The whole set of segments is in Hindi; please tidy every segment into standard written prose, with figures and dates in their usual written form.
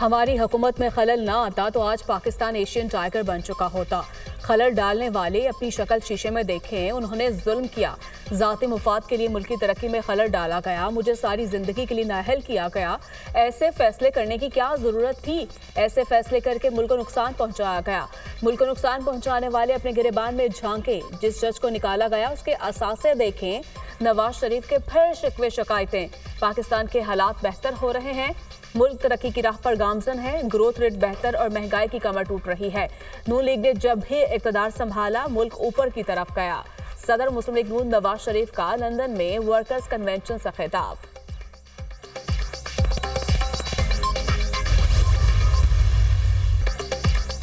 हमारी हुकूमत में खलल ना आता तो आज पाकिस्तान एशियन टाइगर बन चुका होता। खलल डालने वाले अपनी शक्ल शीशे में देखें, उन्होंने जुल्म किया, ज़ाती मुफाद के लिए मुल्की तरक्की में खलल डाला गया, मुझे सारी जिंदगी के लिए नाअहल किया गया। ऐसे फैसले करने की क्या ज़रूरत थी? ऐसे फैसले करके मुल्क को नुकसान पहुंचाया गया। मुल्क को नुकसान पहुंचाने वाले अपने गिरेबान में झांके। जिस जज को निकाला गया उसके असासे देखें। नवाज शरीफ के फिर शिकवे शिकायतें। पाकिस्तान के हालात बेहतर हो रहे हैं, मुल्क तरक्की की राह पर गामजन है, ग्रोथ रेट बेहतर और महंगाई की कमर टूट रही है। नून लीग ने जब भी इक़्तिदार संभाला मुल्क ऊपर की तरफ गया। सदर मुस्लिम लीग नून नवाज शरीफ का लंदन में वर्कर्स कन्वेंशन से खिताब।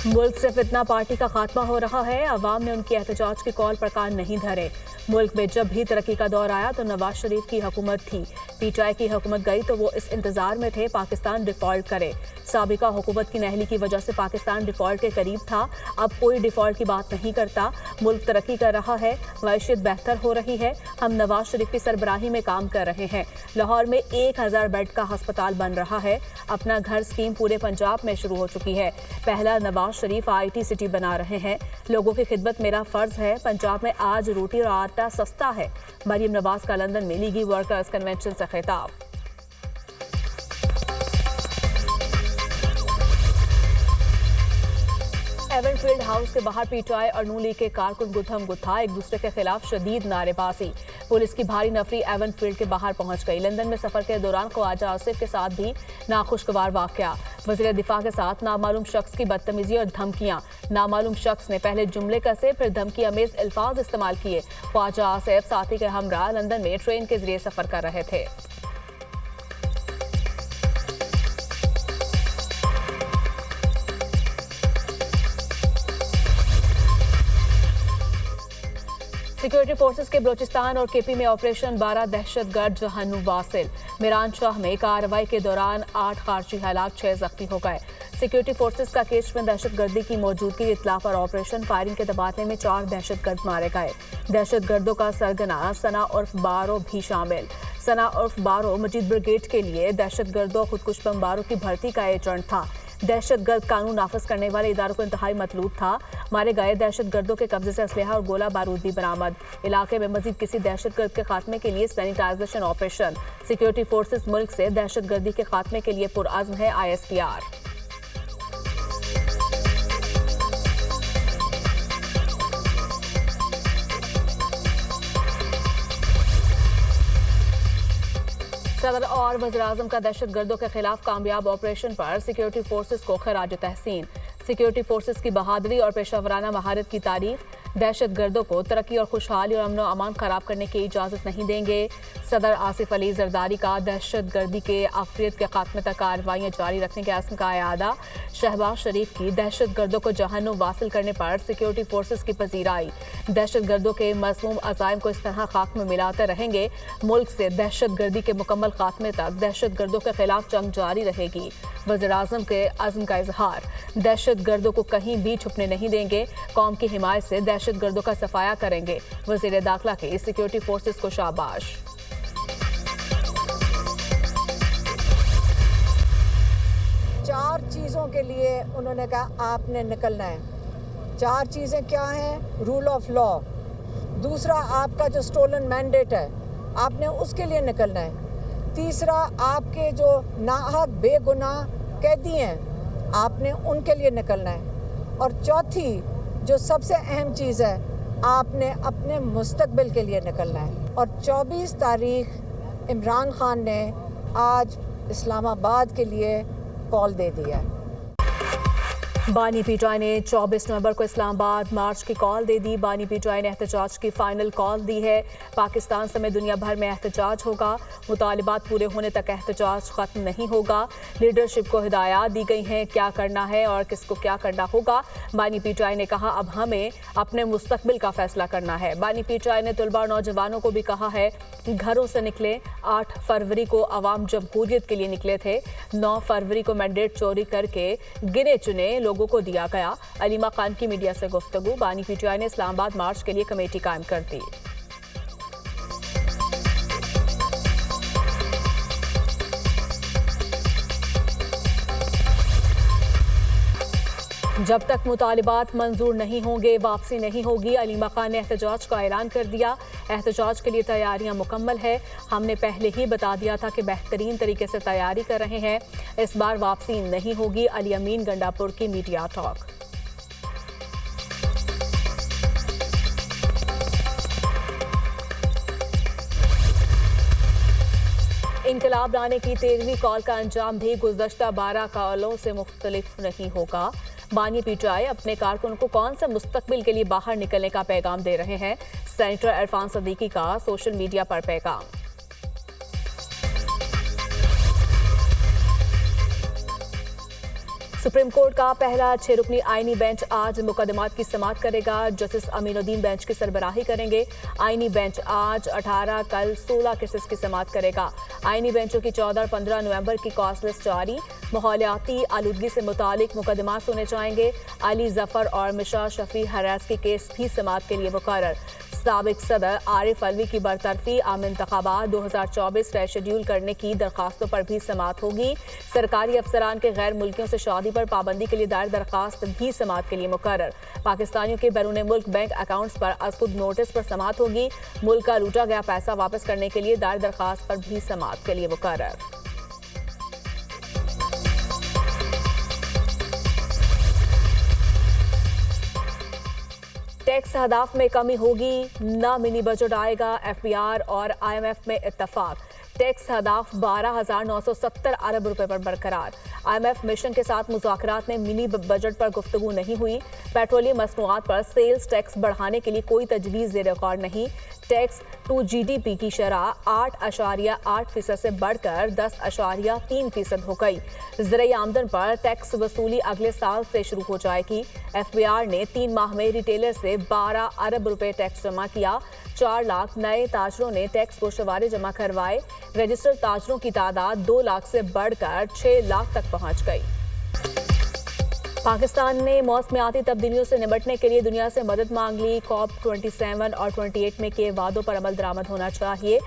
मुल्क से फितना पार्टी का खात्मा हो रहा है, अवाम ने उनकी एहतजाज की कॉल पर कान नहीं धरे। मुल्क में जब भी तरक्की का दौर आया तो नवाज शरीफ की हुकूमत थी, पीटीआई की हुकूमत गई तो वो इस इंतजार में थे पाकिस्तान डिफॉल्ट करे। साबिका हुकूमत की नहली की वजह से पाकिस्तान डिफॉल्ट के करीब था, अब कोई डिफॉल्ट की बात नहीं करता। मुल्क तरक्की कर रहा है, मैशियत बेहतर हो रही है, हम नवाज शरीफ की सरबराही में काम कर रहे हैं। लाहौर में 1000 बेड का अस्पताल बन रहा है। अपना घर स्कीम पूरे पंजाब में शुरू हो चुकी है। पहला नवाज शरीफ IT सिटी बना रहे हैं। लोगों की खिदमत मेरा फर्ज है। पंजाब में आज रोटी और आटा सस्ता है। मरीम नवाज का लंदन में लीगी वर्कर्स कन्वेंशन से खिताब। एवनफील्ड हाउस के बाहर पीटीआई और नून लीग के कारकुन गुत्थम गुत्था, एक दूसरे के खिलाफ शदीद नारेबाजी। पुलिस की भारी नफरी एवनफील्ड के बाहर पहुंच गई। लंदन में सफर के दौरान ख्वाजा आसिफ के साथ भी नाखुशगवार वाकया। वज़ीर दिफा के साथ नामालूम शख्स की बदतमीजी और धमकियां। नामालूम शख्स ने पहले जुमले कसे, फिर धमकी अमेज अल्फाज इस्तेमाल किए। ख्वाजा आसिफ साथी के हमरा लंदन में ट्रेन के जरिए सफर कर रहे थे। सिक्योरिटी फोर्सेस के बलोचिस्तान और KP में ऑपरेशन 12 दहशतगर्द जहन्नुम वासिल। मिरान शाह में कार्रवाई के दौरान 8 खारजी हलाक, 6 जख्मी हो गए। सिक्योरिटी फोर्सेस का केच में दहशतगर्दी की मौजूदगी की इत्तला पर ऑपरेशन फायरिंग के तबादले में 4 दहशतगर्द मारे गए। दहशतगर्दों का सरगना सना उर्फ बारो भी शामिल। सना उर्फ बारो मजीद ब्रिगेड के लिए दहशतगर्दों खुदकुश बमबारों की भर्ती का एजेंट था। दहशतगर्द कानून नाफिज करने वाले इदारों को इंतहाई मतलूब था। मारे गए दहशतगर्दों के कब्जे से असलहा और गोला बारूद भी बरामद। इलाके में मजीद किसी दहशतगर्द के खात्मे के लिए सैनिटाइजेशन ऑपरेशन। सिक्योरिटी फोर्सेस मुल्क से दहशतगर्दी के खात्मे के लिए पुरअज़्म है ISPR। सदर और वज़ीर-ए-आज़म का दहशतगर्दों के खिलाफ कामयाब ऑपरेशन पर सिक्योरिटी फोर्सेस को खराज तहसीन। सिक्योरिटी फोर्सेस की बहादुरी और पेशावराना महारत की तारीफ। दहशतगर्दों को तरक्की और खुशहाली और अमन व अमान खराब करने की इजाज़त नहीं देंगे। सदर आसिफ अली जरदारी का दहशतगर्दी के आफियत के खात्मे तक कार्रवाइयाँ जारी रखने के अज़्म का इआदा। शहबाज शरीफ की दहशतगर्दों को जहन्नुम वासिल करने पर सिक्योरिटी फोर्सेस की पजीराई। दहशतगर्दों के मज़मूम अज़ाइम को इस तरह खाक में मिलाते रहेंगे। मुल्क से दहशतगर्दी के मुकम्मल खात्मे तक दहशतगर्दों के खिलाफ जंग जारी रहेगी। वज़ीर-ए-आज़म के अज़्म का इजहार। दहशतगर्दों को कहीं भी छुपने नहीं देंगे, कौम की हिमायत से दहशतगर्दों का सफाया करेंगे। वज़ीर दाखिला के सिक्योरिटी फोर्सेस को शाबाश। चार चीज़ों के लिए उन्होंने कहा आपने निकलना है। 4 चीज़ें क्या हैं? रूल ऑफ लॉ, दूसरा आपका जो स्टोलन मैंडेट है आपने उसके लिए निकलना है, तीसरा आपके जो नाहक बेगुनाह कैदी हैं आपने उनके लिए निकलना है, और चौथी जो सबसे अहम चीज़ है आपने अपने मुस्तकबिल के लिए निकलना है। और 24 तारीख इमरान खान ने आज इस्लामाबाद के लिए कॉल दे दिया है। बानी पीटीआई ने 24 नवंबर को इस्लामाबाद मार्च की कॉल दे दी। बानी पीटीआई ने एहतजाज की फाइनल कॉल दी है। पाकिस्तान समेत दुनिया भर में एहतजाज होगा। मुतालिबात पूरे होने तक एहतजाज खत्म नहीं होगा। लीडरशिप को हिदायत दी गई हैं क्या करना है और किसको क्या करना होगा। बानी पीटीआई ने कहा अब हमें अपने मुस्तकबिल का फैसला करना है। बानी पीटीआई ने तलबा और नौजवानों को भी कहा है घरों से निकले। 8 फरवरी को अवाम जमहूरियत के लिए निकले थे। 9 फरवरी को मैंडेट चोरी करके गिने चुने लोगों को दिया गया। अलीमा खान की मीडिया से गुफ्तगू। बानी पीटीआई ने इस्लामाबाद मार्च के लिए कमेटी कायम कर दी। जब तक मुतालिबात मंजूर नहीं होंगे वापसी नहीं होगी। अलीमा खान ने एहतजाज का ऐलान कर दिया। एहतजाज के लिए तैयारियां मुकम्मल है। हमने पहले ही बता दिया था कि बेहतरीन तरीके से तैयारी कर रहे हैं। इस बार वापसी नहीं होगी। अली अमीन गंडापुर की मीडिया टॉक। इनकलाब लाने की 13वीं कॉल का अंजाम भी गुज़श्ता 12 कॉलों से मुख्तलिफ नहीं होगा। बानी पीटीआई अपने कारकुन को कौन सा मुस्तकबिल के लिए बाहर निकलने का पैगाम दे रहे हैं। सेनेटर इरफान सदीकी का सोशल मीडिया पर पैगाम। सुप्रीम कोर्ट का पहला 6 रुकनी आईनी बेंच आज मुकदमात की समाअत करेगा। जस्टिस अमीनुद्दीन बेंच की सरबराही करेंगे। आईनी बेंच आज 18 कल 16 केसेस की समाअत करेगा। आईनी बेंचों की 14 और 15 नवंबर की कॉस्ट लिस्ट जारी। माहौलियाती आलूदगी से मुतालिक मुकदमात सुने जाएंगे। अली जफर और मिशा शफी हरास की केस भी समाअत के लिए मुकर्रर। साबिक सदर आरिफ अलवी की बरतरफी आम इंतखाबात 2024 रेशेड्यूल करने की दरखास्तों पर भी समाअत होगी। सरकारी अफसरान के गैर मुल्कियों से शादी पर पाबंदी के लिए दायर दरखास्त भी समाअत के लिए मुकर्रर। पाकिस्तानियों के बैरून मुल्क बैंक अकाउंट्स पर अज़खुद नोटिस पर समाअत होगी। मुल्क का लूटा गया पैसा वापस करने के लिए दायर दरखास्त पर भी समाअत के लिए मुकर्रर। टैक्स हदाफ में कमी होगी, ना मिनी बजट आएगा। एफबीआर और आईएमएफ में इत्तफाक। टैक्स हदाफ 12,970 अरब रुपए पर बरकरार। आईएमएफ मिशन के साथ मुज़ाकरात में मिनी बजट पर गुफ्तगू नहीं हुई। पेट्रोलियम मसनूआत पर सेल्स टैक्स बढ़ाने के लिए कोई तजवीज़ ज़ेर गौर नहीं। टैक्स टू जीडीपी की शरह 8.8% से बढ़कर 10.3% हो गई। ज़रिए आमदन पर टैक्स वसूली अगले साल से शुरू हो जाएगी। एफबीआर ने 3 माह में रिटेलर से 12 अरब रुपए टैक्स जमा किया। 4 लाख नए ताजरों ने टैक्स गोशवारे जमा करवाए। रजिस्टर्ड ताजरों की तादाद 2 लाख से बढ़कर 6 लाख तक पहुंच गई। पाकिस्तान ने मौसमियाती तब्दीलियों से निपटने के लिए दुनिया से मदद मांग ली। COP 27 और 28 में किए वादों पर अमल दरामद होना चाहिए।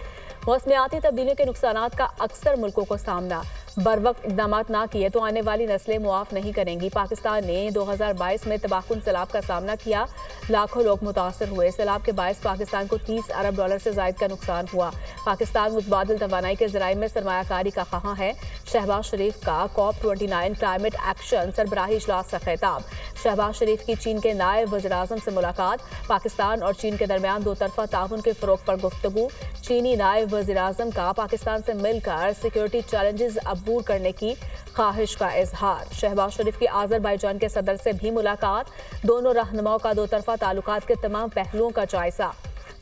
मौसमियाती तब्दीलियों के नुकसानात का अक्सर मुल्कों को सामना। बर वक्त इकदाम ना किए तो आने वाली नस्लें मुआफ नहीं करेंगी। पाकिस्तान ने 2022 में तबाहकुन सैलाब का सामना किया। लाखों लोग मुतासर हुए। सैलाब के बायस पाकिस्तान को $30 अरब से ज़ायद का नुकसान हुआ। पाकिस्तान मुतबादिल तवानाई के ज़राए में सरमायाकारी का ख़्वाह है। शहबाज शरीफ का COP 29 क्लाइमेट एक्शन सरबराही इजलास का खिताब। शहबाज शरीफ की चीन के नायब वज़ीर-ए-आज़म से मुलाकात। पाकिस्तान और चीन के दरमियान दो तरफा ताउन के फ़रोग़ पर गुफ्तगू। चीनी नायब वज़ीर-ए-आज़म का पाकिस्तान से मिलकर सिक्योरिटी चैलेंजेस अबूर करने की ख्वाहिश का इजहार। शहबाज शरीफ की आज़रबाईजान के सदर से भी मुलाकात। दोनों रहनुमाओं का दो तरफा ताल्लुकात के तमाम पहलुओं का जायजा।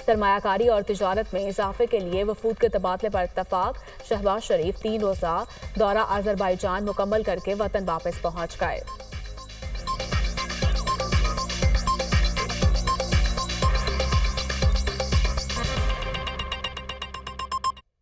सरमायाकारी और तिजारत में इजाफे के लिए वफूद के तबादले पर इत्तफाक। शहबाज शरीफ 3 रोज़ा दौरा आज़रबाईजान मुकम्मल करके वतन वापस पहुंच गए।